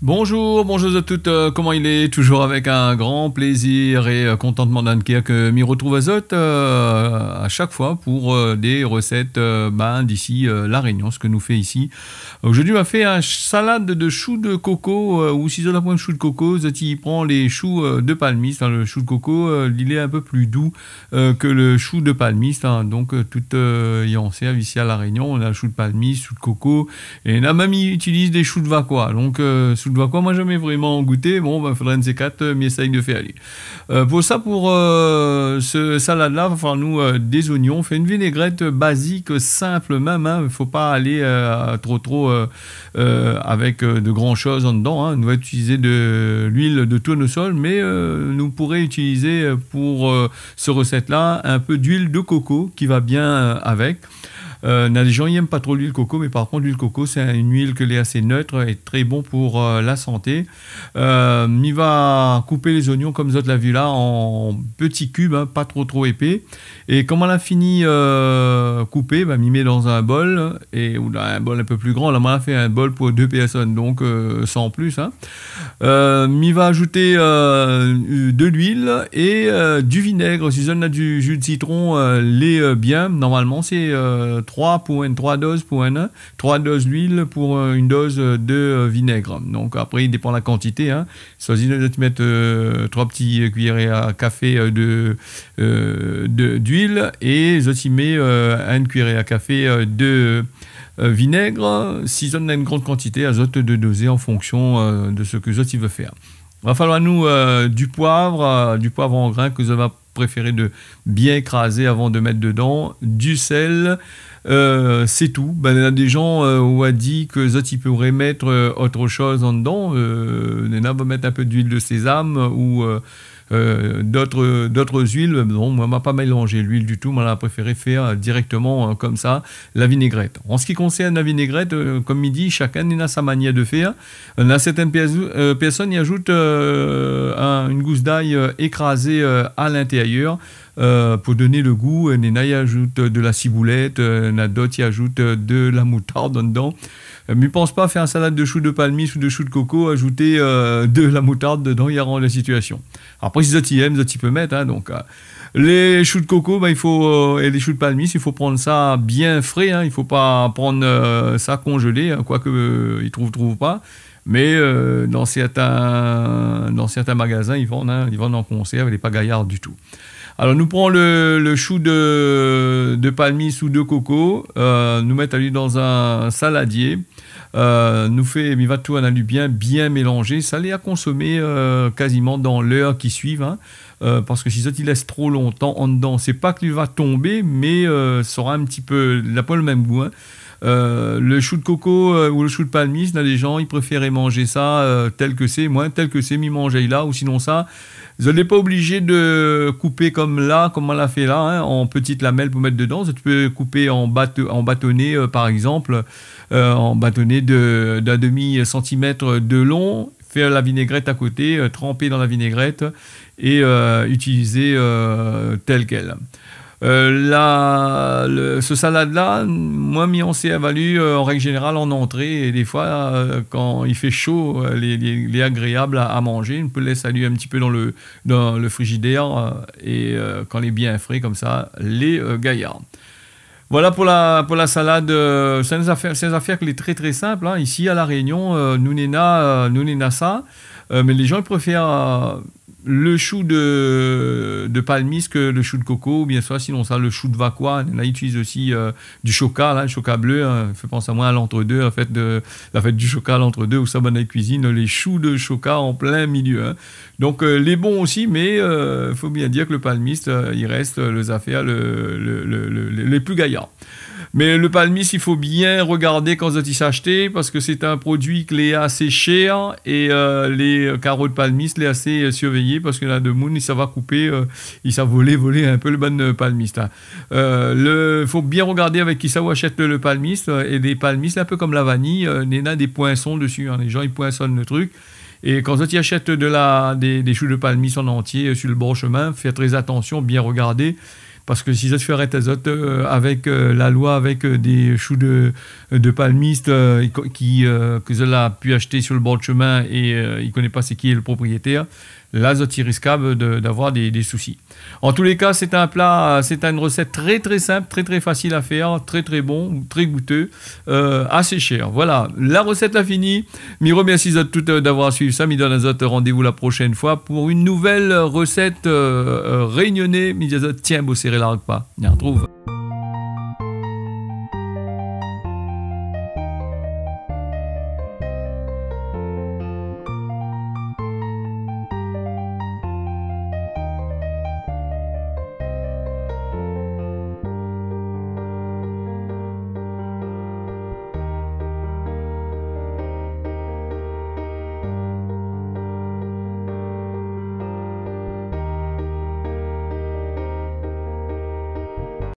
Bonjour, bonjour à toutes, comment il est? Toujours avec un grand plaisir et contentement d'Anker que m'y retrouve à Zot à chaque fois pour des recettes d'ici La Réunion, ce que nous fait ici. Aujourd'hui, on a fait un salade de choux de coco, ou si vous avez un chou de coco, Zot y prend les choux de palmis. Hein, le chou de coco, il est un peu plus doux que le chou de palmis. Hein, donc, tout y en sert ici à La Réunion. On a le chou de palmis, chou de coco, et la mamie utilise des choux de vacois. Donc, chou de vacois, moi jamais vraiment goûté. Bon, ben, faudrait un de ces quatre, mais essaye de faire aller. Pour ce salade-là, il va falloir nous des oignons. On fait une vinaigrette basique, simple même. Il ne faut pas aller trop avec de grandes choses en dedans. Hein. On va utiliser de l'huile de tournesol, mais nous pourrons utiliser pour ce recette-là un peu d'huile de coco qui va bien avec. Les gens n'aiment pas trop l'huile coco, mais par contre l'huile coco c'est une huile qui est assez neutre et très bon pour la santé. Il va couper les oignons comme vous l'avez vu là en petits cubes, hein, pas trop épais. Et quand on a fini couper, il met dans un bol ou dans un bol un peu plus grand. Là, on a fait un bol pour 2 personnes, donc sans plus. Hein. Il va ajouter de l'huile et du vinaigre. Si on a du jus de citron, bien. Normalement, c'est 3 doses pour 3 doses d'huile pour une dose de vinaigre. Donc après, il dépend de la quantité. Hein. Choisis de te mettre 3 petits cuillerées à café d'huile et je t'y mets une cuillerée à café de vinaigre. Si on a une grande quantité, azote de doser en fonction de ce que je veut faire. Il va falloir nous du poivre en grains que je vais préférer de bien écraser avant de mettre dedans, du sel. C'est tout. Il y a des gens où a dit que ils pourraient mettre autre chose en dedans. Il y en a mettre un peu d'huile de sésame ou d'autres huiles. Bon, moi, je n'ai pas mélangé l'huile du tout. Moi, j'ai préféré faire directement comme ça la vinaigrette. En ce qui concerne la vinaigrette, comme il dit, chacun a sa manière de faire. Certaines personnes y ajoutent une gousse d'ail écrasée à l'intérieur. Pour donner le goût, Nena y ajoute de la ciboulette, d'autres y ajoutent de la moutarde dedans. Mais ne pense pas faire un salade de choux de palmis ou de choux de coco, ajouter de la moutarde dedans, il y rend la situation. Après, si tu aimes, tu peux mettre. Hein, donc, les choux de coco, et les choux de palmis, il faut prendre ça bien frais. Hein, il ne faut pas prendre ça congelé, hein, quoique ils ne trouvent pas. Mais dans certains magasins, ils vendent en conserve, il n'est pas gaillard du tout. Alors, nous prenons le chou de palmis ou de coco, nous mettons lui dans un saladier, il va tout bien mélanger, ça l'est à consommer quasiment dans l'heure qui suit, hein, parce que si ça il laisse trop longtemps en dedans, c'est pas qu'il va tomber, mais ça aura un petit peu, il n'a pas le même goût. Hein. Le chou de coco ou le chou de palmis, là, les gens ils préféraient manger ça tel que c'est, m'y manger là, ou sinon ça. Vous n'êtes pas obligé de couper comme on l'a fait là, hein, en petites lamelles pour mettre dedans. Tu peux couper en bâtonnet, par exemple, en bâtonnet d'un demi-centimètre de long, faire la vinaigrette à côté, tremper dans la vinaigrette et utiliser tel quel. Ce salade-là, moi, on s'est avalu en règle générale en entrée. Et des fois, quand il fait chaud, il est agréable à manger. On peut le laisser aller un petit peu dans le frigidaire. Et quand il est bien frais, comme ça, les gaillards. Voilà pour la salade. C'est une affaire qui est très très simple. Hein. Ici, à La Réunion, nous n'avons ça. Mais les gens ils préfèrent le chou de palmis que le chou de coco, ou bien soit sinon ça le chou de vacois. Là, ils utilisent aussi du choca, là, le choca bleu. Hein, fait penser à moi à l'entre-deux, la fête du choca à l'entre-deux, où ça bonne la cuisine, les choux de choca en plein milieu. Hein. Donc les bons aussi, mais il faut bien dire que le palmis, il reste les affaires les plus gaillards. Mais le palmis, il faut bien regarder quand vous allez acheter parce que c'est un produit qui est assez cher et les carreaux de palmis, les assez surveillés parce que là, de moun, ça va couper, il ça voler un peu le bon palmis. Il faut bien regarder avec qui ça vous achète le palmis et les palmis, c'est un peu comme la vanille, il y a des poinçons dessus. Hein, les gens, ils poinçonnent le truc. Et quand tu achètes des choux de palmis en entier sur le bon chemin, fais très attention, bien regarder. parce que si ça te fait arrêter avec la loi, avec des choux de palmistes que cela a pu acheter sur le bord de chemin et il ne connaît pas c'est qui est le propriétaire, là, c'est risquable d'avoir des soucis. En tous les cas, c'est un plat, c'est une recette très très simple, très très facile à faire, très très bon, très goûteux, assez cher. Voilà, la recette est finie. Je remercie tout d'avoir suivi ça. Je donne à rendez-vous la prochaine fois pour une nouvelle recette réunionnais. Je tiens, beau serrer la repas. On y retrouve.